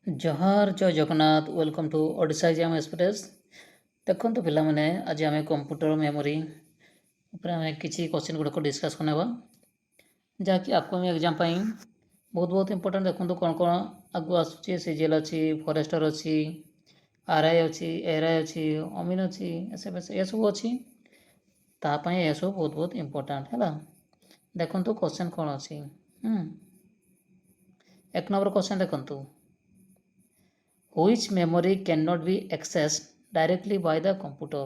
ଜହାର ଜୟ Jagannath welcome to Odisha exam express. ଦେଖନ୍ତୁ ପିଲାମାନେ, ଆଜି ଆମେ କମ୍ପ୍ୟୁଟର ମେମୋରି ଉପରେ ଆମେ କିଛି କ୍ୱେଶ୍ଚିନ୍ ଗୁଡ଼ିକ ଡିସ୍କସ୍ ନେବା, ଯାହାକି ଆପକମିଂ ଏକ୍ଜାମ୍ ପାଇଁ ବହୁତ ଇମ୍ପୋର୍ଟାଣ୍ଟ। ଦେଖନ୍ତୁ କ'ଣ କ'ଣ ଆଗକୁ ଆସୁଛି। ସିଜିଏଲ୍ ଅଛି, ଫରେଷ୍ଟର ଅଛି, ଆର୍ଆଇ ଅଛି, ଏଆର୍ଆଇ ଅଛି, ଅମିନ୍ ଅଛି, ଏସ୍ଏଫ୍ଏସ୍ ଏସବୁ ଅଛି। ତା ପାଇଁ ଏସବୁ ବହୁତ ଇମ୍ପୋର୍ଟାଣ୍ଟ ହେଲା। ଦେଖନ୍ତୁ କ୍ୱେଶ୍ଚିନ୍ କ'ଣ ଅଛି। 1 ନମ୍ବର କ୍ୱେଶ୍ଚିନ୍ ଦେଖନ୍ତୁ, which memory cannot be accessed directly by the computer।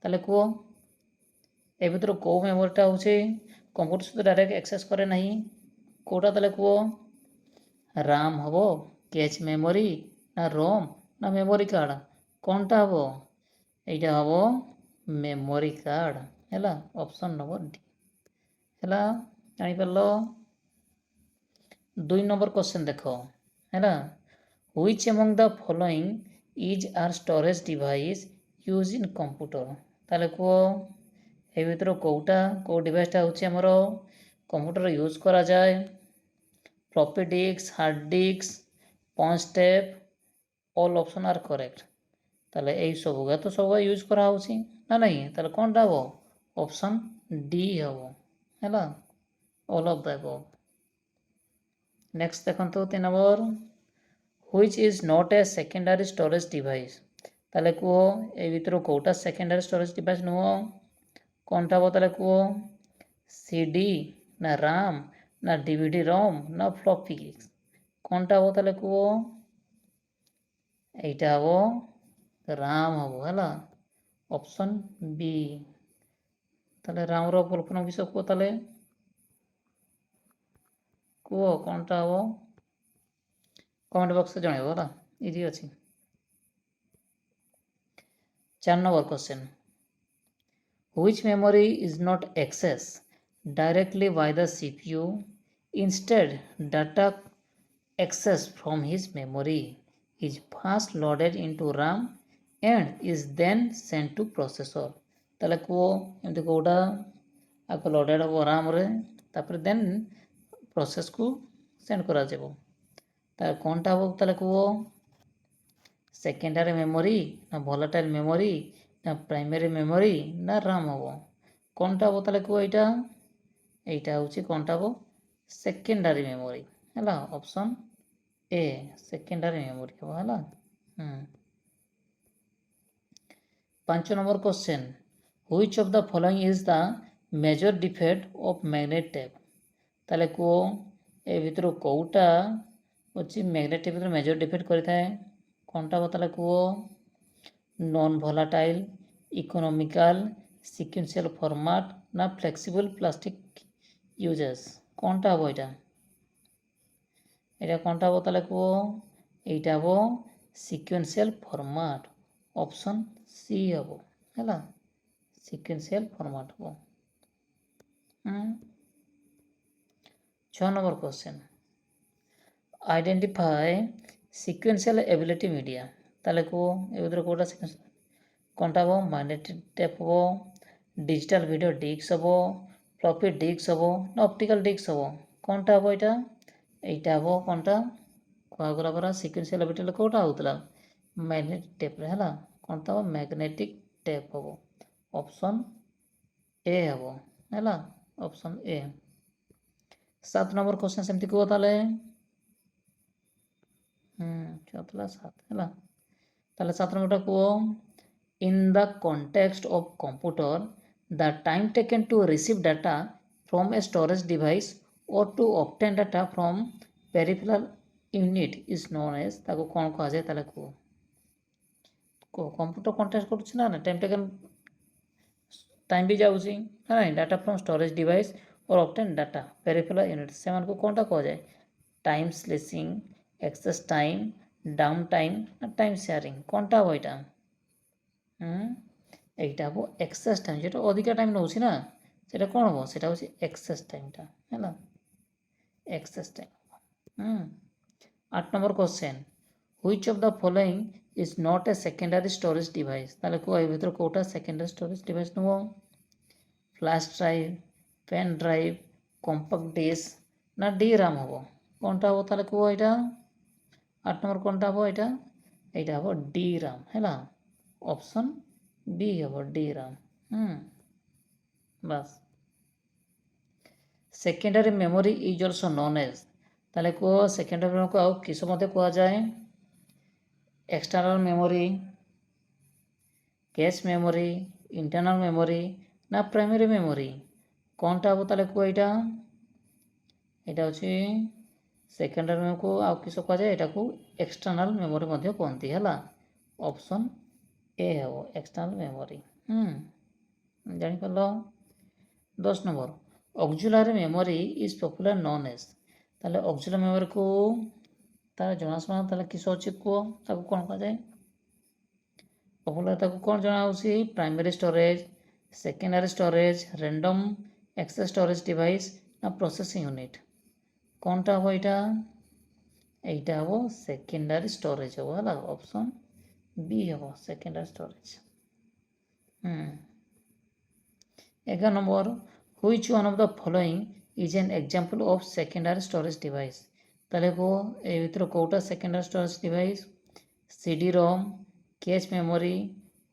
ତାହେଲେ କୁହ, ଏ ଭିତରୁ କେଉଁ ମେମୋରିଟା ହେଉଛି କମ୍ପ୍ୟୁଟର ସହିତ ଡାଇରେକ୍ଟ ଆକ୍ସେସ୍ କରେ ନାହିଁ? କେଉଁଟା ତାହେଲେ କୁହ? ରାମ୍ ହେବ, କ୍ୟାଚ୍ ମେମୋରି, ନା ରୋମ୍, ନା ମେମୋରି କାର୍ଡ଼? କ'ଣଟା ହେବ? ଏଇଟା ହେବ ମେମୋରି କାର୍ଡ଼ ହେଲା। ଅପସନ୍ ନମ୍ବର ଡି ହେଲା। ଜାଣିପାରିଲ? 2 ନମ୍ବର କ୍ୱେଶ୍ଚିନ୍ ଦେଖ ହେଲା। Which among the following is our storage device used in computer? ତାହେଲେ କୁହ, ଏ ଭିତରୁ କେଉଁ ଡିଭାଇସଟା ହେଉଛି ଆମର କମ୍ପ୍ୟୁଟର ୟୁଜ୍ କରାଯାଏ? Floppy disk, hard disk, punch tape, all option are correct. ତାହେଲେ ଏଇ ସବୁଗୁଡ଼ା ତ ସବୁ ୟୁଜ୍ କରାହେଉଛି ନା ନାହିଁ? ତାହେଲେ କ'ଣଟା ହେବ? ଅପସନ୍ ଡି ହେବ ହେଲା, all of the above. Next ଦେଖନ୍ତୁ 3 number, which is not a secondary storage device। ତାହେଲେ କୁହ, ଏ ଭିତରୁ କେଉଁଟା ସେକେଣ୍ଡାରୀ ଷ୍ଟୋରେଜ୍ ଡିଭାଇସ୍ ନୁହଁ? କ'ଣଟା ହେବ ତାହେଲେ କୁହ? CD, ନା ରାମ୍, ନା DVD ROM, ନା ଫ୍ଲପି ଡିସ୍କ? କ'ଣଟା ହେବ ତାହେଲେ କୁହ? এইটা ହେବ ରାମ୍ ହେବ ହେଲା, ଅପସନ୍ ବି। ତାହେଲେ ରାମ୍ର କଳ୍ପନା ବିଷୟ କୁହ, ତାହେଲେ କୁହ କ'ଣଟା ହେବ? କମେଣ୍ଟ ବକ୍ସରେ ଜଣାଇବ ହେଲା, ଇଜି ଅଛି। 4 number question, which memory is not accessed directly by the CPU, instead data accessed from his memory is first loaded into RAM and is then sent to processor। ତାହେଲେ କୁହ, ଏମିତି କେଉଁଟା ଆଗ ଲୋଡେଡ଼ ହେବ ରାମ୍ରେ, ତାପରେ ଦେନ୍ ପ୍ରୋସେସ୍କୁ ସେଣ୍ଡ କରାଯିବ? ତାହେଲେ କ'ଣଟା ହେବ ତାହେଲେ କୁହ? ସେକେଣ୍ଡାରୀ ମେମୋରି, ନା ଭୋଲାଟାଇଲ୍ ମେମୋରି, ନା ପ୍ରାଇମେରୀ ମେମୋରି, ନା ରାମ୍ ହେବ? କ'ଣଟା ହେବ ତାହେଲେ କୁହ? এইটা ହେଉଛି କ'ଣଟା ହେବ? ସେକେଣ୍ଡାରୀ ମେମୋରି ହେଲା, ଅପସନ୍ ଏ, ସେକେଣ୍ଡାରୀ ମେମୋରି ହେବ ହେଲା। 5 number question, which of the following is the major defect of magnet tape? ତାହେଲେ କୁହ, ଏ ଭିତରୁ କେଉଁଟା ଅଛି ମ୍ୟାଗ୍ନେଟ୍ ଟେପ୍ ଭିତରେ ମେଜର ଡିଫେକ୍ଟ କରିଥାଏ? କ'ଣଟା ହେବ ତାହେଲେ କୁହ? ନନ୍ ଭୋଲାଟାଇଲ୍, ଇକୋନୋମିକାଲ, ସିକ୍ୱେନ୍ସିଆଲ ଫର୍ମାଟ୍, ନା ଫ୍ଲେକ୍ସିବଲ୍ ପ୍ଲାଷ୍ଟିକ୍ ୟୁଜେସ୍? କ'ଣଟା ହେବ ଏଇଟା? ଏଇଟା କ'ଣଟା ହେବ ତାହେଲେ କୁହ? এইটা ହେବ ସିକ୍ୱେନ୍ସିଆଲ ଫର୍ମାଟ୍, ଅପସନ୍ ସି ହେବ ହେଲା, ସିକ୍ୱେନ୍ସିଆଲ ଫର୍ମାଟ୍ ହେବ। 6 number question, identify sequential ability media. ତାହେଲେ କୁହ, ଏ ଭିତରୁ କେଉଁଟା କ'ଣଟା ହେବ? ମ୍ୟାଗ୍ନେଟିକ୍ ଟେପ୍ ହେବ, ଡିଜିଟାଲ ଭିଡ଼ିଓ ଡିସ୍କ ହେବ, ଫ୍ଲପି ଡିସ୍କ ହେବ, ନା ଅପ୍ଟିକାଲ ଡିସ୍କ ହେବ? କ'ଣଟା ହେବ ଏଇଟା? এইটা ହେବ କ'ଣଟା? କୁହାଗଲା ପରା ସିକ୍ୱେନ୍ସିଆଲ ଏବିଲିଟି କେଉଁଟା ହେଉଥିଲା? ମ୍ୟାଗ୍ନେଟିକ୍ ଟେପ୍ରେ ହେଲା। କ'ଣଟା ହେବ? ମ୍ୟାଗ୍ନେଟିକ୍ ଟେପ୍ ହେବ, ଅପସନ୍ ଏ ହେବ ହେଲା, ଅପସନ୍ ଏ। 7 ନମ୍ବର କ୍ୱେଶ୍ଚିନ୍ ସେମିତି କୁହ ତାହେଲେ। 7 ହେଲା। ତାହେଲେ 7 ନମ୍ବରଟା କୁହ, in the context of computer the time taken to receive data from a storage device or to obtain data from peripheral unit is known as। ତାକୁ କ'ଣ କୁହାଯାଏ ତାହେଲେ କୁହ? କମ୍ପ୍ୟୁଟର କଣ୍ଟେକ୍ଟ କରୁଛି ନା ଟାଇମ୍ ଟେକେନ୍, ଟାଇମ୍ ବି ଯାଉଛି ନା ନାହିଁ? Data from storage device or obtain data peripheral unit, ସେମାନଙ୍କୁ କ'ଣଟା କୁହାଯାଏ? Time slicing, access time, down time, ନା ଟାଇମ୍ ସେୟାରିଂ? କ'ଣ ହେବ ଏଇଟା? এইটা ହେବ ଏକ୍ସେସ୍ ଟାଇମ୍, যেটা ଅଧିକା ଟାଇମ୍ ନେଉଛି ନା, সেটা କ'ଣ ହେବ? সেটা ହେଉଛି ଏକ୍ସେସ୍ ଟାଇମ୍ଟା ହେଲା, excess time. 8 number question, which of the following is not a secondary storage device? ତାହେଲେ କୁହ, ଏ ଭିତରୁ କେଉଁଟା ସେକେଣ୍ଡାରୀ ଷ୍ଟୋରେଜ୍ ଡିଭାଇସ୍ ନୁହଁ? Flash drive, pen drive, compact disk, ନା ଡି ରାମ୍ ହେବ? କ'ଣଟା ହେବ ତାହେଲେ କୁହ? ଏଇଟା 8 নম্বর কোনটা হবো এটা এইটা হবো ডি রাম ହେଲା অপশন বি হবো D Ram bus secondary memory is also known as তাহলে কুହ সেকেন্ডারি মেমোরিକୁ ଆଉ କିସ ମଧ୍ୟ କୁହାଯାଏ ଏକ୍ସଟର୍ନାଲ মেমୋরি କ୍ୟାଶ୍ মেমୋରି ଇଣ୍ଟରନାଲ মেমୋରି ନା ପ୍ରାଇମେରୀ মেমୋରି କ'ଣଟା ହବ ତାହେଲେ କୁହ ଏଇଟା ହେଉଛି ସେକେଣ୍ଡାରୀ ମେମୋରିକୁ ଆଉ କିସ କୁହାଯାଏ ଏଟାକୁ ଏକ୍ସଟର୍ନାଲ মেমୋରି ମଧ୍ୟ କୁହନ୍ତି ହେଲା ଅପସନ୍ ଏ ହେବ ଏକ୍ସଟର୍ନାଲ মেমୋରି ଜାଣିପାରିଲ 10 number auxiliary memory is popular known as তাহলে অକ୍সିଲାରି মেমୋରିକୁ ତାର ଜଣାଶୁଣା ତାହେଲେ କିସ ଅଛି କୁହ ତାକୁ କ'ଣ କୁହାଯାଏ ପପୁଲାର ତାକୁ କ'ଣ ଜଣାଉଛି primary storage secondary storage random access storage device ନା ପ୍ରୋସେସିଂ ୟୁନିଟ୍ କ'ଣଟା ହେବ এইটা ହେବ ସେକେଣ୍ଡାରୀ ଷ୍ଟୋରେଜ ହେବ ହେଲା ଅପସନ୍ বি ହେବ secondary storage 11 number which one of the following is an example of secondary storage device তাহলে কুହ ଏ ଭିତରୁ କେଉଁଟା secondary storage device CD ROM cache memory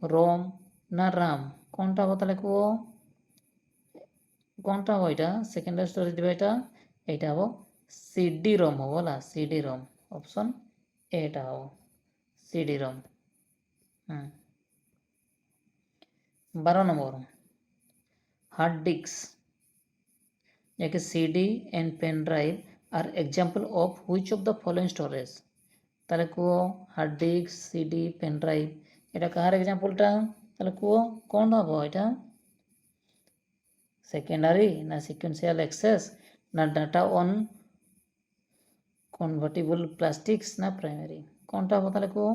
ROM ନା ରାମ୍ କ'ଣଟା ହେବ ତାହେଲେ କୁହ କ'ଣଟା ହେବ ଏଇଟା ସେକେଣ୍ଡାରୀ ଷ୍ଟୋରେଜ ଡିଭାଇସଟା এইটা ହେବ সিডি রম হব ହେଲା সিডি রম অপশন এটা হব CD ROM 12 number hard disk जैसे CD and pen drive are example of which of the following storage ताले को hard disk CD pen drive এটা কার एग्जांपलটা তাহলে কো কোন হবে এটা সেকেন্ডারি না সিকোয়েন্সিয়াল অ্যাক্সেস না ডাটা অন কনভার্টিবল প্লাস্টিক্স না প্রাইমারি কোনটা হবে তাহলে কো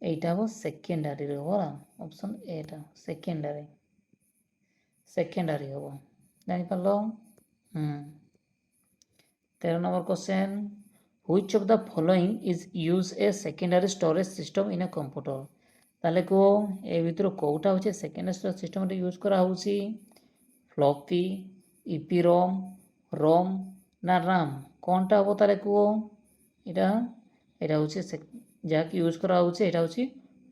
এইটা হবে সেকেন্ডারি রে হবে অপশন এটা সেকেন্ডারি হব জানিপারল 13 number question which of the following is use a secondary storage system in a computer তাহলে কো এ ভিতর কোটা হচ্ছে সেকেন্ডারি স্টোরেজ সিস্টমরে ইউজ করা হচ্ছে ফ্লপি ইপিরম রম না রাম কোনটা হব তাহলে কো এটা হচ্ছে যাকে ইউজ করা হচ্ছে এটা হচ্ছে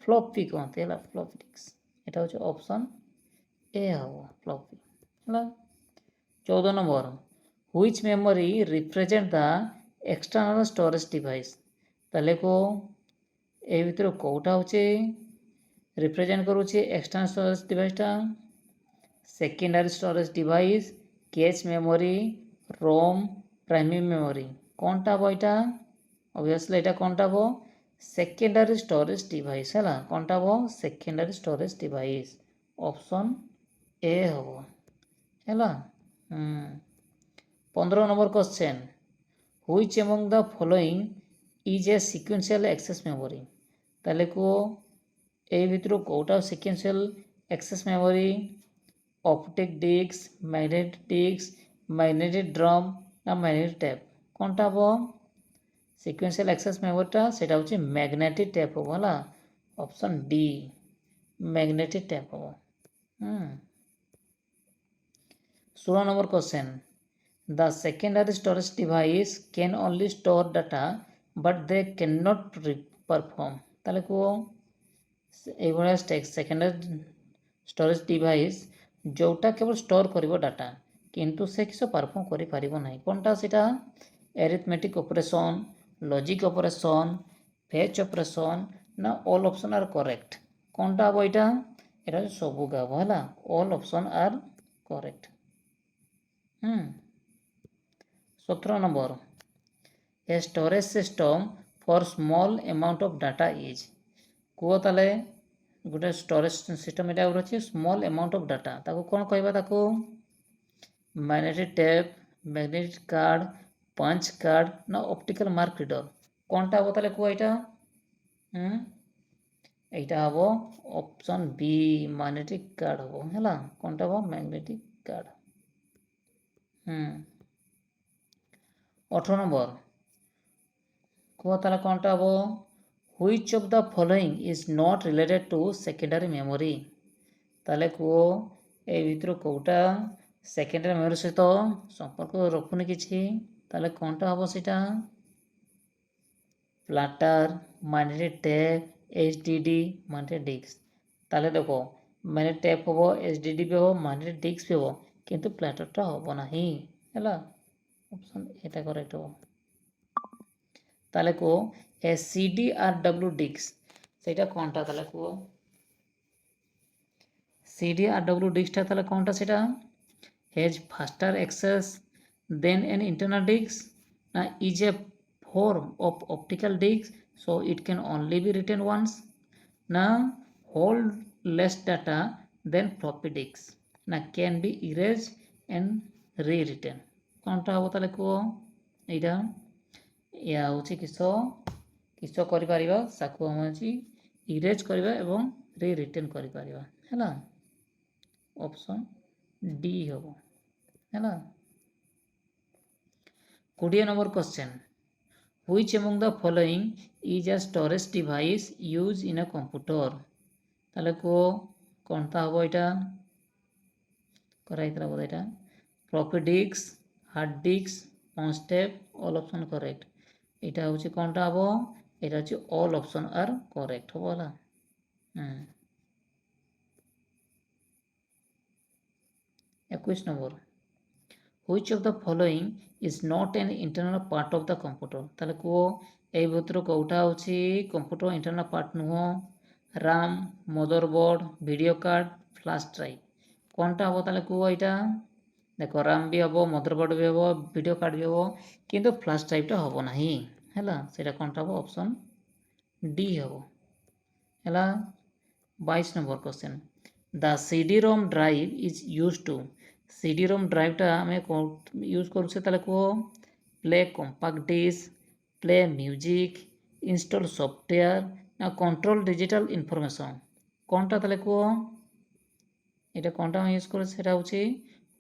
ফ্লপি কহতে ହେଲା ফ্লপি ডিস্ক এটা হচ্ছে অপশন ए হব ফ্লপি ହେଲା 14 number which memory represent the external storage device তাহলে কো এ ভিতর কোটা হচ্ছে রিপ্রেজেন্ট করুছে এক্সটর্নাল স্টোরেজ ডিভাইসটা secondary storage device cache memory ROM primary memory কোনটা হব এটা অবভিয়াসলি এটা কোনটা হব সেকেন্ডারি স্টোরেজ ডিভাইস ହେଲା কোনটা হব secondary storage device option A হব ହେଲା 15 number question which among the following is a sequential access memory তাহলে কো এই ভিতর কোটা sequential access memory optic disk magnetic drum না ম্যাগনেটিক ট্যাপ কোনটা হব সিকোয়েন্সিয়াল অ্যাক্সেস মেমোরিটা সেটা হচ্ছে ম্যাগনেটিক ট্যাপ হব ହେଲା অপশন ডি ম্যাগনেটিক ট্যাপ হব 16 number question the secondary storage device can only store data but they can not perform তাহলে কো এইভাবে সেকেন্ডারি স্টোরেজ ডিভাইস ଯେଉଁଟା କେବଳ ଷ୍ଟୋର କରିବ ଡାଟା କିନ୍ତୁ ସେ କିସ ପାରଫର୍ମ କରିପାରିବ ନାହିଁ କ'ଣଟା ସେଇଟା arithmetic operation logic operation fetch operation ନା ଅଲ୍ ଅପସନ୍ ଆର୍ କରେକ୍ଟ କ'ଣଟା ହେବ ଏଇଟା এটা ସବୁ ଗାବ ହେଲା all option are correct 17 number a storage system for small amount of data is কুହ তাহলে গোটে স্টোরেজ সিস্টম এটা ଅଛି ସ୍ମଲ୍ ଏମାଉଣ୍ଟ ଅଫ୍ ଡାଟା ତାକୁ କ'ଣ କହିବା ତାକୁ ମ୍ୟାଗ୍ନେଟିକ୍ ଟେପ୍ ମ୍ୟାଗ୍ନେଟିକ୍ କାର୍ଡ଼ ପଞ୍ଚ କାର୍ଡ଼ ନା ଅପ୍ଟିକାଲ ମାର୍କ ରିଡର କ'ଣଟା ହେବ ତାହେଲେ କୁହ এইটা হব অপশন বি ম্যাগনেটিক কার্ড হব ହେଲା কোনটা হব ম্যাগনেটিক কার্ড 18 নম্বর কুহ তাহলে কোনটা হব which of the following is not related to secondary memory তাহলে কুহ এই ভিতর কোটা সেকেন্ডারি মেমোরি সহিত সম্পর্ক রখুনি কিছু তাহলে কোনটা হব সেটা প্লাটার মানে ট্যাপ, HDD মানে ডিস্ক। তাহলে দেখো ମାନେ ଟେପ୍ ହେବ, HDD ବି ହେବ, ମାନେ ଡିସ୍କ ବି ହେବ, କିନ୍ତୁ ପ୍ଲାଟରଟା ହେବ ନାହିଁ ହେଲା। ଅପସନ୍ ଏଇଟା କରେକ୍ଟ ହେବ। ତାହେଲେ କୁହ ଏ CDRW ଡିସ୍କ ସେଇଟା କ'ଣଟା ତାହେଲେ କୁହ? CDRW ଡିସ୍କଟା ତାହେଲେ କ'ଣଟା ସେଇଟା? has faster access than an internal disk, is a form of optical disk, so it can only be written once, hold less data than floppy disks, can be erased and rewritten। କ'ଣଟା ହେବ ତାହେଲେ କୁହ? ଏଇଟା ଏହା ହେଉଛି କିସ କରିପାରିବା, ତାକୁ ଆମେ ହେଉଛି ଇରେଜ୍ କରିବା ଏବଂ ରିରିଟର୍ନ କରିପାରିବା ହେଲା। ଅପସନ୍ ଡି ହେବ ହେଲା। 20 number question, which among the following is a storage device used in a computer? তাহলে କୁହ କ'ଣଟା ହେବ ଏଇଟା? କରାଇଥିଲା ବୋଧେ ଏଇଟା floppy disk, hard disk, on step, all option correct। ଏଇଟା ହେଉଛି କ'ଣଟା ହେବ? ଏଇଟା ହେଉଛି all option are correct ହେବ ହେଲା। 21 number, which of the following is not an internal part of the computer? ତାହେଲେ କୁହ ଏଇ ଭିତରୁ କେଉଁଟା ହେଉଛି କମ୍ପ୍ୟୁଟର ଇଣ୍ଟରନାଲ ପାର୍ଟ ନୁହଁ? Ram, motherboard, video card, flash drive. କ'ଣଟା ହେବ ତାହେଲେ କୁହ ଏଇଟା? ଦେଖ ରାମ୍ ବି ହେବ, ମଦରବୋର୍ଡ ବି ହେବ, ଭିଡ଼ିଓ କାର୍ଡ଼ ବି ହେବ, କିନ୍ତୁ ଫ୍ଲାସ୍ ଡ୍ରାଇଭ୍ଟା ହେବ ନାହିଁ ହେଲା। ସେଇଟା କ'ଣଟା ହେବ? ଅପସନ୍ ଡି ହେବ ହେଲା। 22 number question, the CD-ROM drive is used to, CD-ROM ଡ୍ରାଇଭ୍ଟା ଆମେ ୟୁଜ୍ କରୁଛେ ତାହେଲେ କୁହ? Play compact disk, play music, install software, control digital information. କ'ଣଟା ତାହେଲେ କୁହ? ଏଇଟା କ'ଣଟା ଆମେ ୟୁଜ୍ କରୁଛେ? ସେଇଟା ହେଉଛି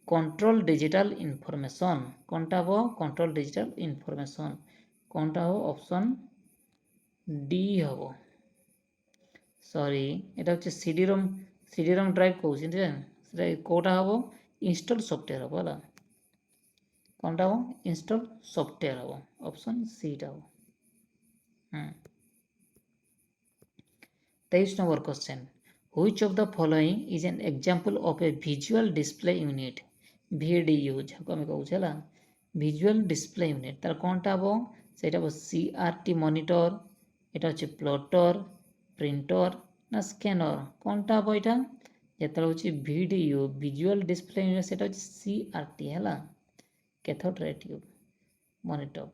କଣ୍ଟ୍ରୋଲ ଡିଜିଟାଲ ଇନଫର୍ମେସନ୍। କ'ଣଟା ହେବ? Control digital information. କ'ଣଟା ହେବ? ଅପସନ୍ ଡି ହେବ। ସରି ଏଇଟା ହେଉଛି CD-ROM ଡ୍ରାଇଭ୍ କହୁଛି ଯେ ସେଇଟା କେଉଁଟା ହେବ? ଇନଷ୍ଟଲ୍ ସଫ୍ଟୱେୟାର ହେବ ହେଲା। କ'ଣଟା ହେବ? ଇନଷ୍ଟଲ୍ ସଫ୍ଟୱେୟାର ହେବ। ଅପସନ୍ ସିଟା ହେବ। 23 number question, which of the following is an example of a visual display unit? VDU ଯାହାକୁ ଆମେ କହୁଛେ ହେଲା। ଭିଜୁଆଲ୍ ଡିସପ୍ଲେ ୟୁନିଟ୍ ତାର କ'ଣଟା ହେବ? ସେଇଟା ହେବ CRT ମନିଟର, ଏଇଟା ହେଉଛି ପ୍ଲଟର, ପ୍ରିଣ୍ଟର ନା ସ୍କାନର। କ'ଣଟା ହେବ ଏଇଟା? ଯେତେବେଳେ ହେଉଛି VDU ଭିଜୁଆଲ୍ ଡିସପ୍ଲେ ୟୁନିଟ୍ ସେଇଟା ହେଉଛି CRT ହେଲା। Cathode ray tube monitor,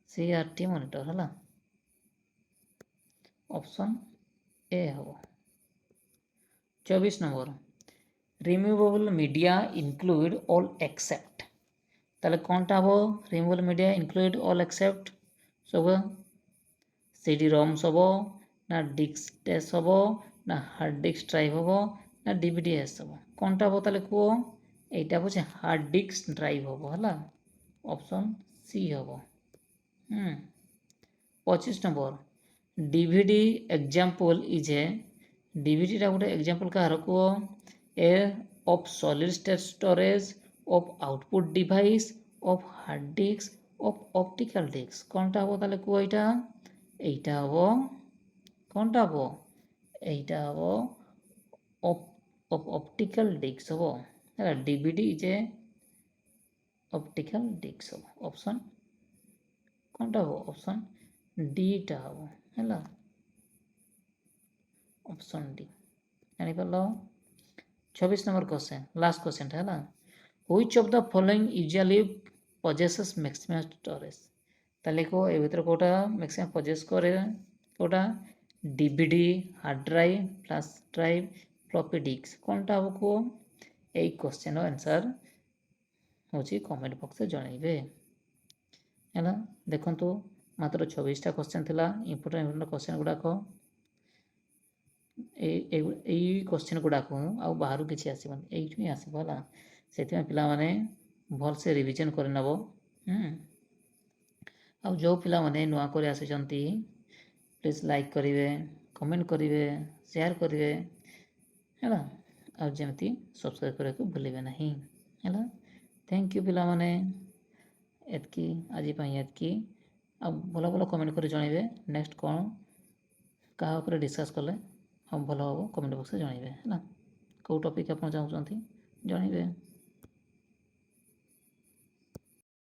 CRT monitor है। ऑप्शन ए हम। 24 number, removable media include all except. ताले कौनटा हम? Removable media include all except सब CD-ROM सब ना डिस्क टेस्ट हम ना हार्ड डिस्क ड्राइव हम ना DVDS हम। कौनटा हम ताले को? এইটা হচ্ছে হার্ড ডিস্ক ড্রাইভ হব হলা। অপশন সি হব। 25 number, DVD example is a, ডিভিডিটা গোটে এক্সাম্পল কাହାର କୁହ? A of solid state storage, of output device, of hard disk, of optical disk. କ'ଣଟା ହେବ ତାହେଲେ କୁହ ଏଇଟା? এইটা ହେବ କ'ଣଟା ହେବ? এইটা ହେବ ଅପ୍ଟିକାଲ ଡିସ୍କ ହେବ ହେଲା। DVD is a optical disk হব। অপশন কোনটা হব? অপশন ডিটা হব ହେଲା। অপশন ডি জানিপারল। 26 নম্বর কোশ্চেন, লাস্ট কোশ্চেনটা ହେଲା, which of the following usually possesses maximum storage. তাহলে কো এ ভিতরে কোটা ম্যাক্সিমাম পজেস করে কোটা? DVD, hard drive, flash drive, floppy disk. কোনটা হব কুହ? এই কোশ্চেনର ଆନ୍ସର ହେଉଛି କମେଣ୍ଟ ବକ୍ସରେ ଜଣାଇବେ ହେଲା। ଦେଖନ୍ତୁ ମାତ୍ର 24ଟା କୋଶ୍ଚେନ୍ ଥିଲା। ଇମ୍ପୋର୍ଟାଣ୍ଟ କୋଶ୍ଚେନ୍ ଗୁଡ଼ାକ ଏଇ କୋଶ୍ଚେନ୍ ଗୁଡ଼ାକ ଆଉ ବାହାରୁ କିଛି ଆସିବନି, ଏଇଠୁ ହିଁ ଆସିବ ହେଲା। ସେଥିପାଇଁ ପିଲାମାନେ ଭଲସେ ରିଭିଜନ୍ କରିନେବ। ଆଉ ଯେଉଁ ପିଲାମାନେ ନୂଆ କରି ଆସିଛନ୍ତି ପ୍ଲିଜ୍ ଲାଇକ୍ କରିବେ, କମେଣ୍ଟ କରିବେ, ସେୟାର କରିବେ ହେଲା। ଆଉ ଯେମିତି ସବସ୍କ୍ରାଇବ୍ କରିବାକୁ ଭୁଲିବେ ନାହିଁ ହେଲା। ଥ୍ୟାଙ୍କ ୟୁ ପିଲାମାନେ। ଏତିକି ଆଜି ପାଇଁ ଏତିକି। ଆଉ ଭଲ ଭଲ କମେଣ୍ଟ କରି ଜଣାଇବେ ନେକ୍ସଟ କ'ଣ କାହା ଉପରେ ଡିସ୍କସ୍ କଲେ ଆଉ ଭଲ ହେବ କମେଣ୍ଟ ବକ୍ସରେ ଜଣାଇବେ ହେଲା କେଉଁ ଟପିକ୍ ଆପଣ ଚାହୁଁଛନ୍ତି ଜଣାଇବେ।